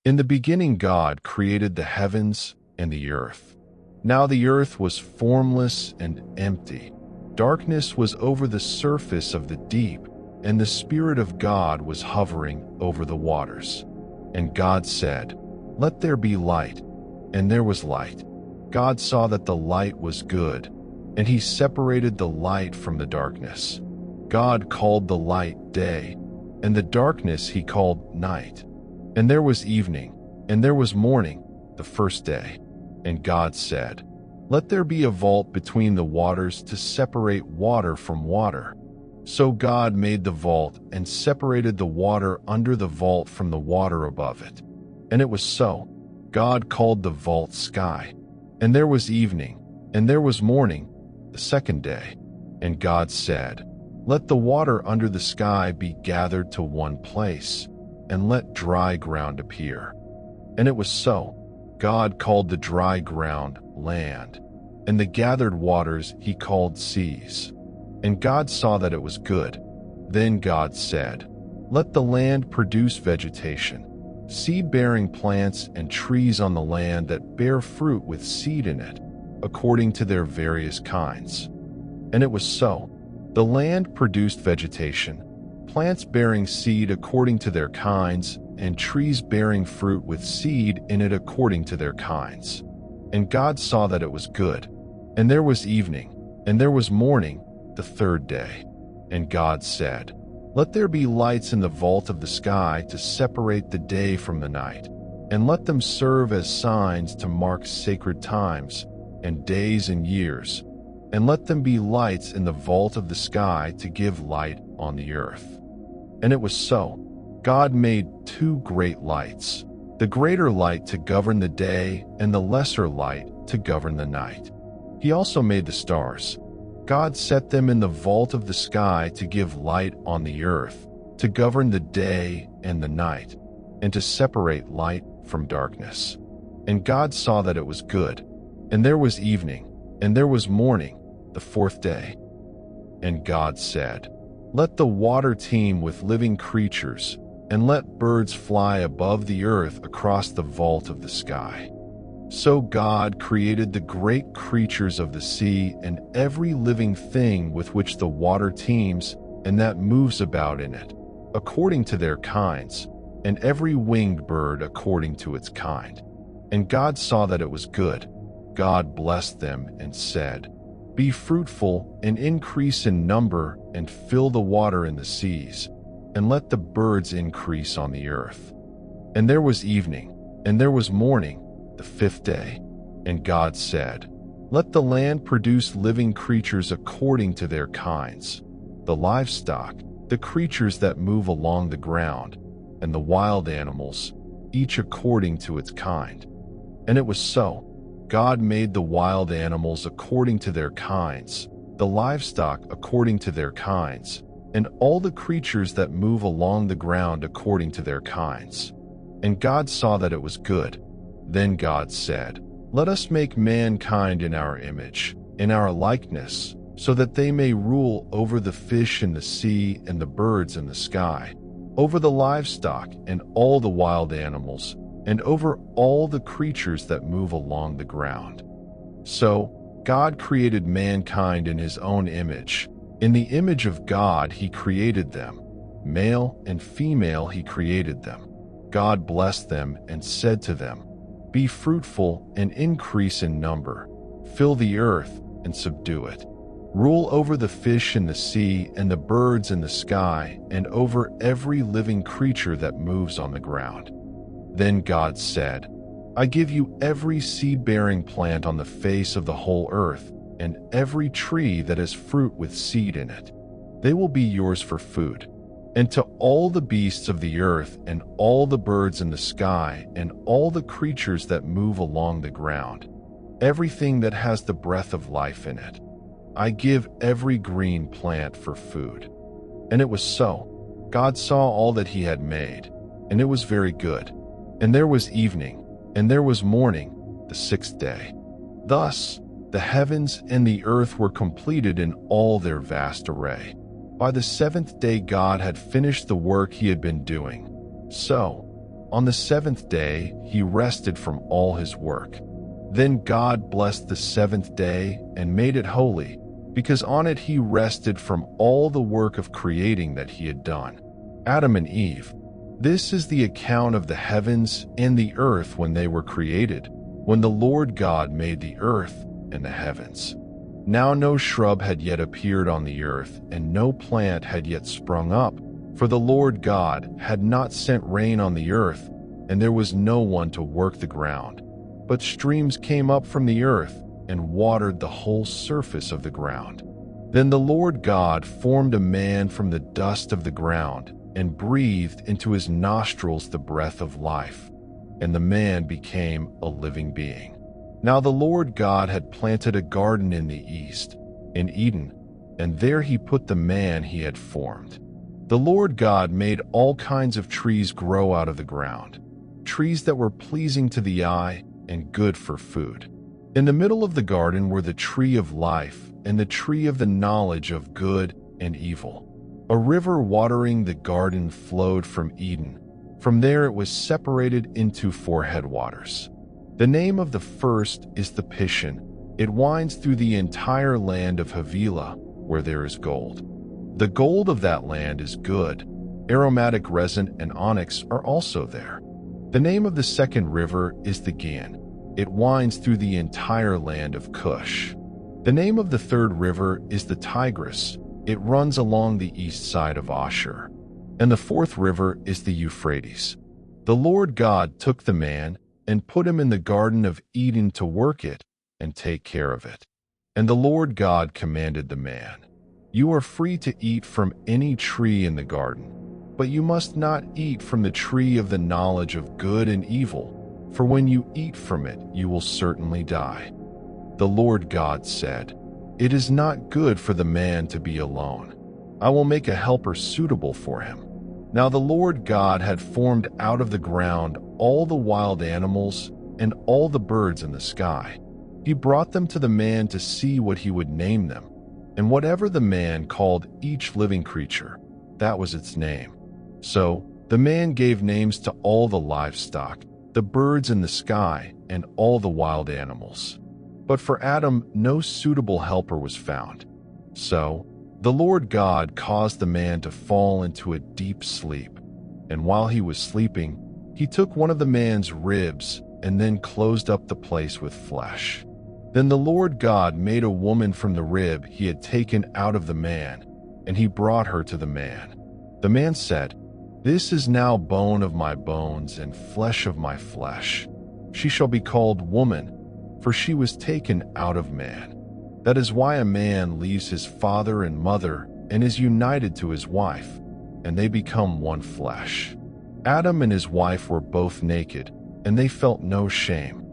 In the beginning God created the heavens and the earth. Now the earth was formless and empty. Darkness was over the surface of the deep, and the Spirit of God was hovering over the waters. And God said, "Let there be light," and there was light. God saw that the light was good, and he separated the light from the darkness. God called the light day, and the darkness he called night. And there was evening, and there was morning, the first day. And God said, "Let there be a vault between the waters to separate water from water." So God made the vault and separated the water under the vault from the water above it. And it was so. God called the vault sky. And there was evening, and there was morning, the second day. And God said, "Let the water under the sky be gathered to one place, and let dry ground appear." And it was so. God called the dry ground land, and the gathered waters he called seas. And God saw that it was good. Then God said, "Let the land produce vegetation, seed-bearing plants and trees on the land that bear fruit with seed in it, according to their various kinds." And it was so. The land produced vegetation, plants bearing seed according to their kinds, and trees bearing fruit with seed in it according to their kinds. And God saw that it was good. And there was evening, and there was morning, the third day. And God said, "Let there be lights in the vault of the sky to separate the day from the night, and let them serve as signs to mark sacred times, and days and years, and let them be lights in the vault of the sky to give light on the earth." And it was so. God made two great lights, the greater light to govern the day and the lesser light to govern the night. He also made the stars. God set them in the vault of the sky to give light on the earth, to govern the day and the night, and to separate light from darkness. And God saw that it was good. And there was evening, and there was morning, the fourth day. And God said, "Let the water teem with living creatures, and let birds fly above the earth across the vault of the sky." So God created the great creatures of the sea and every living thing with which the water teems and that moves about in it, according to their kinds, and every winged bird according to its kind. And God saw that it was good. God blessed them and said, "Be fruitful and increase in number and fill the water in the seas, and let the birds increase on the earth." And there was evening, and there was morning, the fifth day. And God said, "Let the land produce living creatures according to their kinds, the livestock, the creatures that move along the ground, and the wild animals, each according to its kind." And it was so. God made the wild animals according to their kinds, the livestock according to their kinds, and all the creatures that move along the ground according to their kinds. And God saw that it was good. Then God said, "Let us make mankind in our image, in our likeness, so that they may rule over the fish in the sea and the birds in the sky, over the livestock and all the wild animals, and over all the creatures that move along the ground." So God created mankind in his own image. In the image of God he created them. Male and female he created them. God blessed them and said to them, "Be fruitful and increase in number. Fill the earth and subdue it. Rule over the fish in the sea and the birds in the sky and over every living creature that moves on the ground." Then God said, "I give you every seed-bearing plant on the face of the whole earth, and every tree that has fruit with seed in it. They will be yours for food. And to all the beasts of the earth, and all the birds in the sky, and all the creatures that move along the ground, everything that has the breath of life in it, I give every green plant for food." And it was so. God saw all that he had made, and it was very good. And there was evening, and there was morning, the sixth day. Thus the heavens and the earth were completed in all their vast array. By the seventh day God had finished the work he had been doing. So On the seventh day, he rested from all his work. Then God blessed the seventh day and made it holy, because on it he rested from all the work of creating that he had done. Adam and Eve. This is the account of the heavens and the earth when they were created, when the Lord God made the earth and the heavens. Now no shrub had yet appeared on the earth, and no plant had yet sprung up, for the Lord God had not sent rain on the earth, and there was no one to work the ground. But streams came up from the earth and watered the whole surface of the ground. Then the Lord God formed a man from the dust of the ground and breathed into his nostrils the breath of life, and the man became a living being. Now the Lord God had planted a garden in the east, in Eden, and there he put the man he had formed. The Lord God made all kinds of trees grow out of the ground, trees that were pleasing to the eye and good for food. In the middle of the garden were the tree of life and the tree of the knowledge of good and evil. A river watering the garden flowed from Eden. From there it was separated into 4 headwaters. The name of the first is the Pishon. It winds through the entire land of Havilah, where there is gold. The gold of that land is good. Aromatic resin and onyx are also there. The name of the second river is the Gihon. It winds through the entire land of Cush. The name of the third river is the Tigris. It runs along the east side of Ashur. And the fourth river is the Euphrates. The Lord God took the man and put him in the Garden of Eden to work it and take care of it. And the Lord God commanded the man, "You are free to eat from any tree in the garden, but you must not eat from the tree of the knowledge of good and evil, for when you eat from it, you will certainly die." The Lord God said, "It is not good for the man to be alone. I will make a helper suitable for him." Now the Lord God had formed out of the ground all the wild animals and all the birds in the sky. He brought them to the man to see what he would name them. And whatever the man called each living creature, that was its name. So the man gave names to all the livestock, the birds in the sky, and all the wild animals. But for Adam no suitable helper was found. So the Lord God caused the man to fall into a deep sleep, and while he was sleeping, he took one of the man's ribs and then closed up the place with flesh. Then the Lord God made a woman from the rib he had taken out of the man, and he brought her to the man. The man said, "This is now bone of my bones and flesh of my flesh. She shall be called woman, for she was taken out of man. That is why a man leaves his father and mother and is united to his wife, and they become one flesh." Adam and his wife were both naked, and they felt no shame.